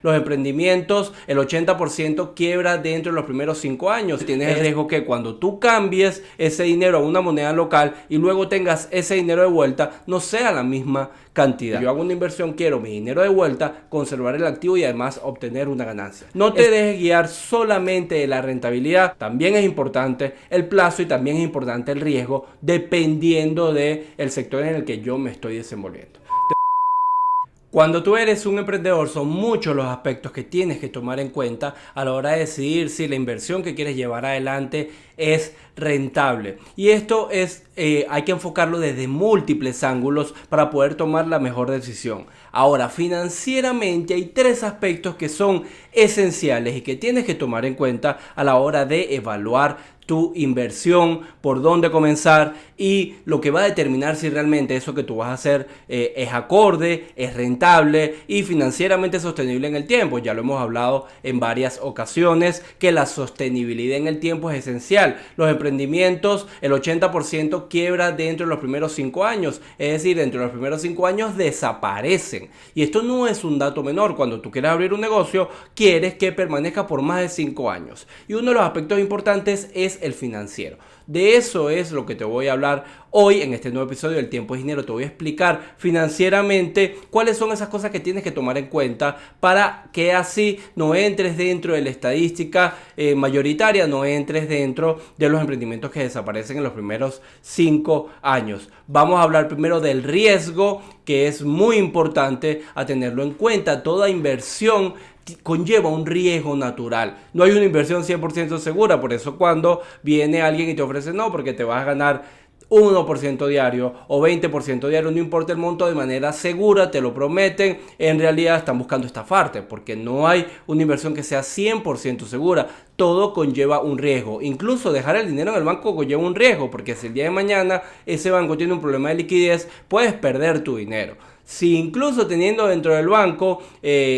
Los emprendimientos, el 80% quiebra dentro de los primeros 5 años. Tienes el riesgo que cuando tú cambies ese dinero a una moneda local y luego tengas ese dinero de vuelta, no sea la misma cantidad. Yo hago una inversión, quiero mi dinero de vuelta, conservar el activo y además obtener una ganancia. No te dejes guiar solamente de la rentabilidad, también es importante el plazo y también es importante el riesgo dependiendo del sector en el que yo me estoy desenvolviendo. Cuando tú eres un emprendedor son muchos los aspectos que tienes que tomar en cuenta a la hora de decidir si la inversión que quieres llevar adelante es rentable. Y esto hay que enfocarlo desde múltiples ángulos para poder tomar la mejor decisión. Ahora, financieramente hay 3 aspectos que son esenciales y que tienes que tomar en cuenta a la hora de evaluar tu inversión, por dónde comenzar y lo que va a determinar si realmente eso que tú vas a hacer es acorde, es rentable y financieramente sostenible en el tiempo. Ya lo hemos hablado en varias ocasiones que la sostenibilidad en el tiempo es esencial. Los emprendimientos, el 80% quiebra dentro de los primeros 5 años, es decir, dentro de los primeros 5 años desaparecen. Y esto no es un dato menor. Cuando tú quieres abrir un negocio, quieres que permanezca por más de 5 años. Y uno de los aspectos importantes es el financiero. De eso es lo que te voy a hablar hoy en este nuevo episodio del Tiempo es Dinero. Te voy a explicar financieramente cuáles son esas cosas que tienes que tomar en cuenta para que así no entres dentro de la estadística mayoritaria, no entres dentro de los emprendimientos que desaparecen en los primeros 5 años. Vamos a hablar primero del riesgo, que es muy importante a tenerlo en cuenta. Toda inversión conlleva un riesgo natural. No hay una inversión 100% segura. Por eso cuando viene alguien y te ofrece no, porque te vas a ganar 1% diario o 20% diario, no importa el monto, de manera segura, te lo prometen, en realidad están buscando estafarte, porque no hay una inversión que sea 100% segura. Todo conlleva un riesgo. Incluso dejar el dinero en el banco conlleva un riesgo, porque si el día de mañana ese banco tiene un problema de liquidez, puedes perder tu dinero. Si incluso teniendo dentro del banco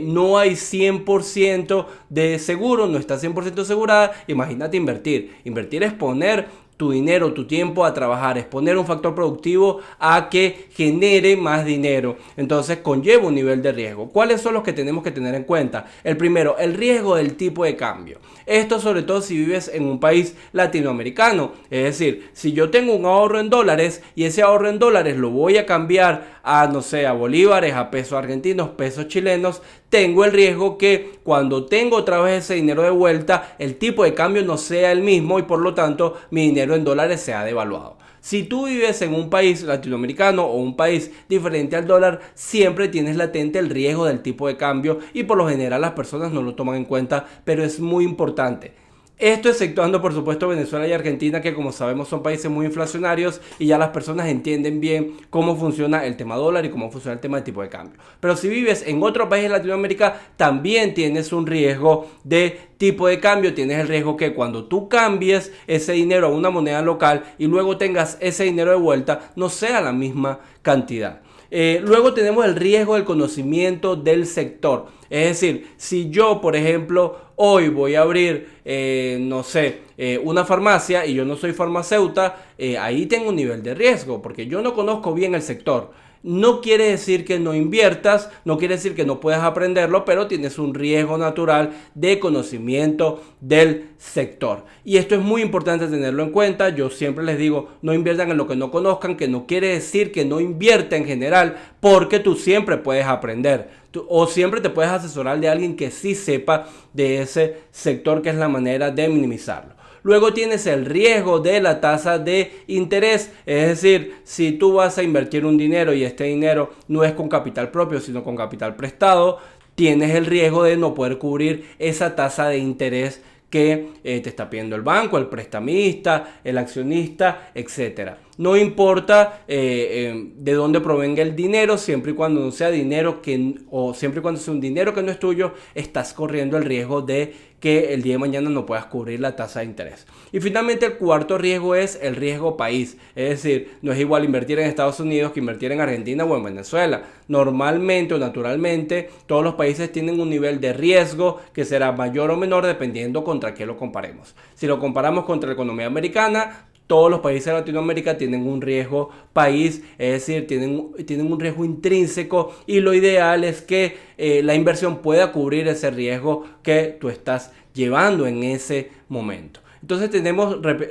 no hay 100% de seguro, no está 100% asegurada, imagínate invertir. Invertir es poner tu dinero, tu tiempo a trabajar, es poner un factor productivo a que genere más dinero. Entonces conlleva un nivel de riesgo. ¿Cuáles son los que tenemos que tener en cuenta? El primero, el riesgo del tipo de cambio. Esto sobre todo si vives en un país latinoamericano. Es decir, si yo tengo un ahorro en dólares y ese ahorro en dólares lo voy a cambiar a, no sé, a bolívares, a pesos argentinos, pesos chilenos, tengo el riesgo que cuando tengo otra vez ese dinero de vuelta, el tipo de cambio no sea el mismo y por lo tanto mi dinero en dólares sea devaluado. Si tú vives en un país latinoamericano o un país diferente al dólar, siempre tienes latente el riesgo del tipo de cambio y por lo general las personas no lo toman en cuenta, pero es muy importante. Esto exceptuando por supuesto Venezuela y Argentina, que como sabemos son países muy inflacionarios y ya las personas entienden bien cómo funciona el tema dólar y cómo funciona el tema de tipo de cambio. Pero si vives en otro país de Latinoamérica, también tienes un riesgo de tipo de cambio. Tienes el riesgo que cuando tú cambies ese dinero a una moneda local y luego tengas ese dinero de vuelta, no sea la misma cantidad. Luego tenemos el riesgo del conocimiento del sector. Es decir, si yo, por ejemplo, hoy voy a abrir, una farmacia y yo no soy farmacéuta, ahí tengo un nivel de riesgo porque yo no conozco bien el sector. No quiere decir que no inviertas, no quiere decir que no puedas aprenderlo, pero tienes un riesgo natural de conocimiento del sector. Y esto es muy importante tenerlo en cuenta. Yo siempre les digo, no inviertan en lo que no conozcan, que no quiere decir que no invierta en general, porque tú siempre puedes aprender. O siempre te puedes asesorar de alguien que sí sepa de ese sector, que es la manera de minimizarlo. Luego tienes el riesgo de la tasa de interés, es decir, si tú vas a invertir un dinero y este dinero no es con capital propio, sino con capital prestado, tienes el riesgo de no poder cubrir esa tasa de interés que te está pidiendo el banco, el prestamista, el accionista, etcétera. No importa de dónde provenga el dinero, siempre y cuando no sea dinero siempre y cuando sea un dinero que no es tuyo, estás corriendo el riesgo de que el día de mañana no puedas cubrir la tasa de interés. Y finalmente el cuarto riesgo es el riesgo país. Es decir, no es igual invertir en Estados Unidos que invertir en Argentina o en Venezuela. Normalmente o naturalmente todos los países tienen un nivel de riesgo que será mayor o menor dependiendo contra qué lo comparemos. Si lo comparamos contra la economía americana, todos los países de Latinoamérica tienen un riesgo país, es decir, tienen un riesgo intrínseco y lo ideal es que la inversión pueda cubrir ese riesgo que tú estás llevando en ese momento. Entonces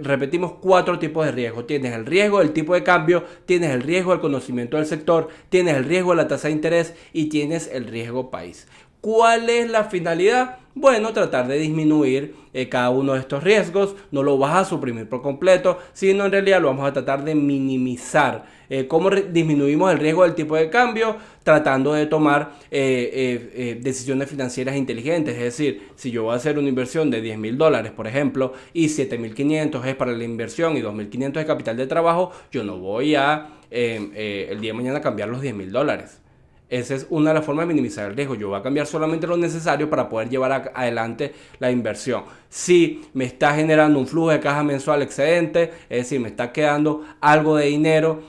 repetimos 4 tipos de riesgo. Tienes el riesgo del tipo de cambio, tienes el riesgo del conocimiento del sector, tienes el riesgo de la tasa de interés y tienes el riesgo país. ¿Cuál es la finalidad? Bueno, tratar de disminuir cada uno de estos riesgos. No lo vas a suprimir por completo, sino en realidad lo vamos a tratar de minimizar. ¿Cómo disminuimos el riesgo del tipo de cambio? Tratando de tomar decisiones financieras inteligentes. Es decir, si yo voy a hacer una inversión de $10,000, por ejemplo, y 7,500 es para la inversión y 2,500 de capital de trabajo, yo no voy a el día de mañana cambiar los $10,000. Esa es una de las formas de minimizar el riesgo. Yo voy a cambiar solamente lo necesario para poder llevar adelante la inversión. Si me está generando un flujo de caja mensual excedente, es decir, me está quedando algo de dinero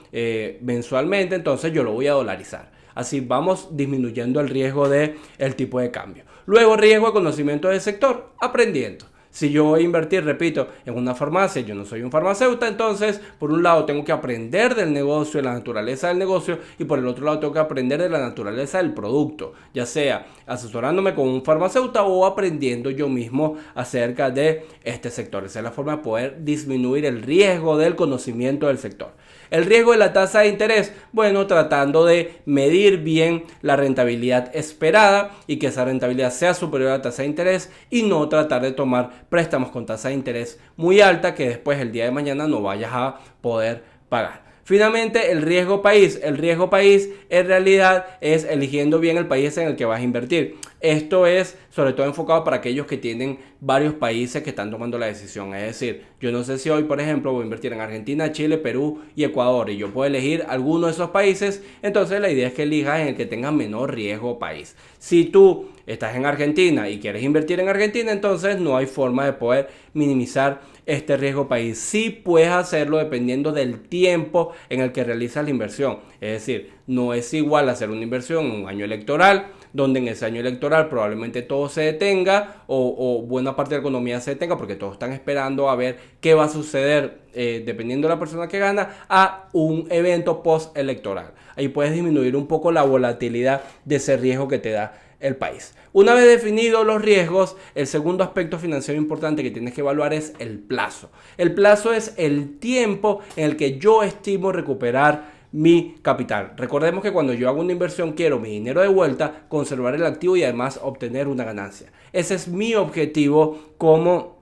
mensualmente, entonces yo lo voy a dolarizar. Así vamos disminuyendo el riesgo del tipo de cambio. Luego, riesgo de conocimiento del sector, aprendiendo. Si yo voy a invertir, repito, en una farmacia, yo no soy un farmacéutico, entonces por un lado tengo que aprender del negocio, de la naturaleza del negocio, y por el otro lado tengo que aprender de la naturaleza del producto, ya sea asesorándome con un farmacéutico o aprendiendo yo mismo acerca de este sector. Esa es la forma de poder disminuir el riesgo del conocimiento del sector. El riesgo de la tasa de interés, bueno, tratando de medir bien la rentabilidad esperada y que esa rentabilidad sea superior a la tasa de interés y no tratar de tomar préstamos con tasa de interés muy alta que después el día de mañana no vayas a poder pagar. Finalmente, el riesgo país. El riesgo país en realidad es eligiendo bien el país en el que vas a invertir. Esto es sobre todo enfocado para aquellos que tienen varios países que están tomando la decisión. Es decir, yo no sé si hoy, por ejemplo, voy a invertir en Argentina, Chile, Perú y Ecuador y yo puedo elegir alguno de esos países. Entonces la idea es que elijas en el que tenga menor riesgo país. Si tú estás en Argentina y quieres invertir en Argentina, entonces no hay forma de poder minimizar este riesgo país. Sí puedes hacerlo dependiendo del tiempo en el que realizas la inversión. Es decir, no es igual hacer una inversión en un año electoral, donde en ese año electoral probablemente todo se detenga o buena parte de la economía se detenga porque todos están esperando a ver qué va a suceder dependiendo de la persona que gana, a un evento post-electoral. Ahí puedes disminuir un poco la volatilidad de ese riesgo que te da el país. Una vez definidos los riesgos, el segundo aspecto financiero importante que tienes que evaluar es el plazo. El plazo es el tiempo en el que yo estimo recuperar mi capital. Recordemos que cuando yo hago una inversión quiero mi dinero de vuelta, conservar el activo y además obtener una ganancia. Ese es mi objetivo como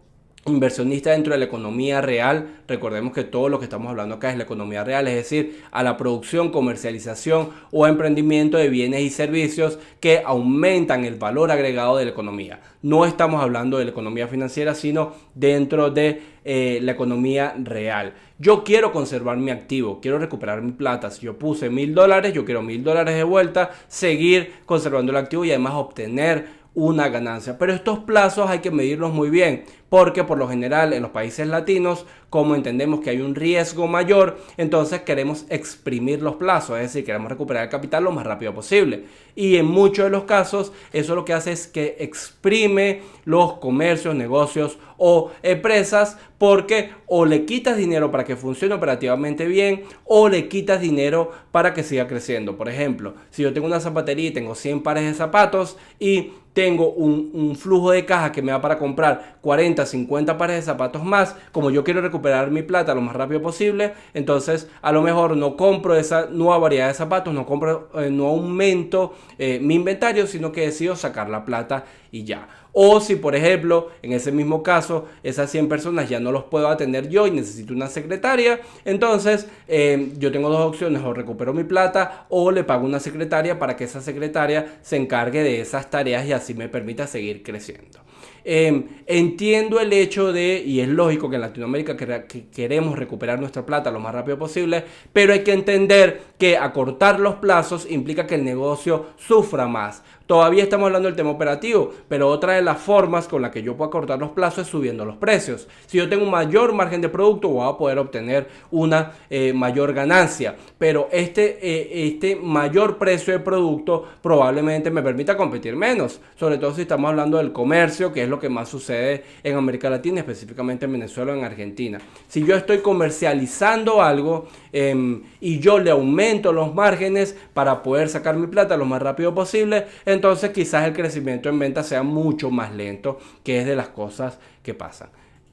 inversionista dentro de la economía real. Recordemos que todo lo que estamos hablando acá es la economía real, es decir, a la producción, comercialización o emprendimiento de bienes y servicios que aumentan el valor agregado de la economía. No estamos hablando de la economía financiera, sino dentro de la economía real. Yo quiero conservar mi activo, quiero recuperar mi plata. Si yo puse $1,000, yo quiero $1,000 de vuelta, seguir conservando el activo y además obtener una ganancia. Pero estos plazos hay que medirlos muy bien, porque por lo general en los países latinos, como entendemos que hay un riesgo mayor, entonces queremos exprimir los plazos, es decir, queremos recuperar el capital lo más rápido posible. Y en muchos de los casos, eso lo que hace es que exprime los comercios, negocios o empresas, porque o le quitas dinero para que funcione operativamente bien o le quitas dinero para que siga creciendo. Por ejemplo, si yo tengo una zapatería y tengo 100 pares de zapatos y tengo un flujo de caja que me da para comprar 40, 50 pares de zapatos más, como yo quiero recuperar mi plata lo más rápido posible, entonces a lo mejor no compro esa nueva variedad de zapatos, no aumento mi inventario, sino que decido sacar la plata y ya. O si, por ejemplo, en ese mismo caso, esas 100 personas ya no los puedo atender yo y necesito una secretaria, entonces yo tengo dos opciones: o recupero mi plata o le pago una secretaria para que esa secretaria se encargue de esas tareas y así me permita seguir creciendo. Entiendo el hecho de, y es lógico que en Latinoamérica queremos recuperar nuestra plata lo más rápido posible, pero hay que entender que acortar los plazos implica que el negocio sufra más. Todavía estamos hablando del tema operativo, pero otra de las formas con la que yo puedo acortar los plazos es subiendo los precios. Si yo tengo un mayor margen de producto, voy a poder obtener una mayor ganancia, pero este mayor precio de producto probablemente me permita competir menos, sobre todo si estamos hablando del comercio, que es lo que más sucede en América Latina, específicamente en Venezuela o en Argentina. Si yo estoy comercializando algo y yo le aumento los márgenes para poder sacar mi plata lo más rápido posible, entonces quizás el crecimiento en venta sea mucho más lento, que es de las cosas que pasan.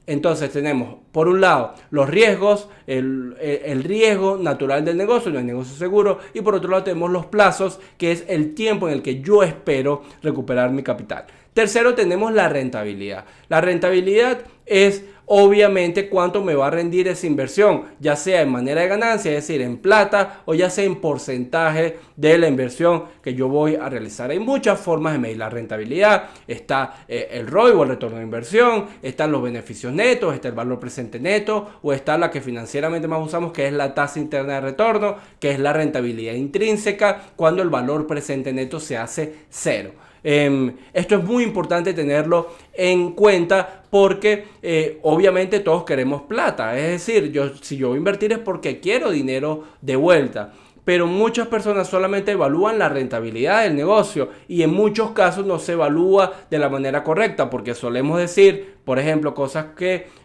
Entonces tenemos, por un lado, los riesgos, el riesgo natural del negocio, no es negocio seguro, y por otro lado tenemos los plazos, que es el tiempo en el que yo espero recuperar mi capital. Tercero, tenemos la rentabilidad. La rentabilidad es obviamente cuánto me va a rendir esa inversión, ya sea en manera de ganancia, es decir, en plata, o ya sea en porcentaje de la inversión que yo voy a realizar. Hay muchas formas de medir la rentabilidad. Está el ROI o el retorno de inversión, están los beneficios netos, está el valor presente neto, o está la que financieramente más usamos, que es la tasa interna de retorno, que es la rentabilidad intrínseca, cuando el valor presente neto se hace cero. Esto es muy importante tenerlo en cuenta porque obviamente todos queremos plata, es decir, si yo voy a invertir es porque quiero dinero de vuelta. Pero muchas personas solamente evalúan la rentabilidad del negocio y en muchos casos no se evalúa de la manera correcta, porque solemos decir, por ejemplo, cosas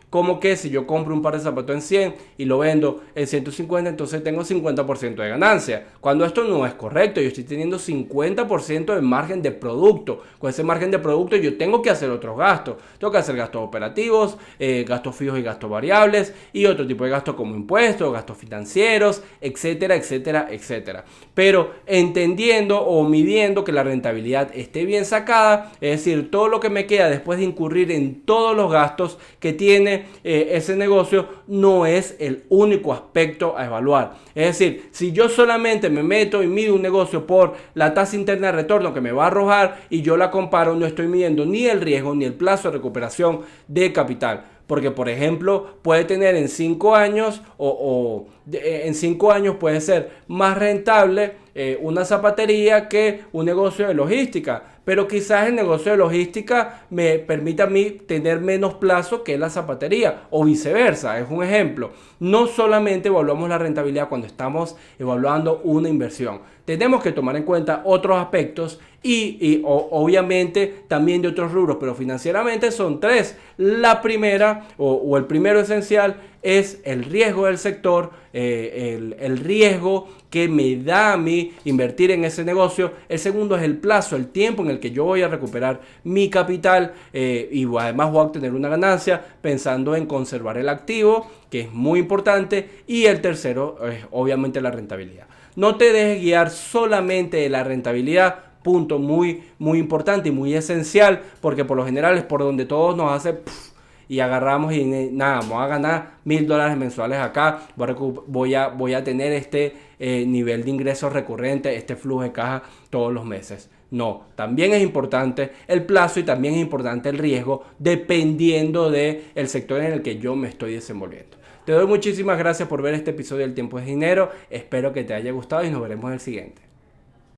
como que si yo compro un par de zapatos en 100 y lo vendo en 150, entonces tengo 50% de ganancia. Cuando esto no es correcto, yo estoy teniendo 50% de margen de producto. Con ese margen de producto yo tengo que hacer otros gastos. Tengo que hacer gastos operativos, gastos fijos y gastos variables y otro tipo de gastos como impuestos, gastos financieros, etcétera, etcétera, etcétera. Pero entendiendo o midiendo que la rentabilidad esté bien sacada, es decir, todo lo que me queda después de incurrir en todos los gastos que tiene ese negocio, no es el único aspecto a evaluar. Es decir, si yo solamente me meto y mido un negocio por la tasa interna de retorno que me va a arrojar y yo la comparo, no estoy midiendo ni el riesgo ni el plazo de recuperación de capital. Porque, por ejemplo, puede tener en 5 años en 5 años puede ser más rentable una zapatería que un negocio de logística. Pero quizás el negocio de logística me permita a mí tener menos plazo que la zapatería o viceversa. Es un ejemplo. No solamente evaluamos la rentabilidad cuando estamos evaluando una inversión. Tenemos que tomar en cuenta otros aspectos y obviamente también de otros rubros, pero financieramente son 3. La primera o el primero esencial es el riesgo del sector, el riesgo que me da a mí invertir en ese negocio. El segundo es el plazo, el tiempo en el que yo voy a recuperar mi capital y además voy a obtener una ganancia pensando en conservar el activo, que es muy importante. Y el tercero es obviamente la rentabilidad. No te dejes guiar solamente de la rentabilidad. Punto muy importante y muy esencial, porque por lo general es por donde todos nos hace y agarramos y nada, vamos a ganar $1,000 mensuales acá, voy a tener este nivel de ingresos recurrente, este flujo de caja todos los meses. No, también es importante el plazo y también es importante el riesgo dependiendo del sector en el que yo me estoy desenvolviendo. Te doy muchísimas gracias por ver este episodio del Tiempo es Dinero, espero que te haya gustado y nos veremos en el siguiente.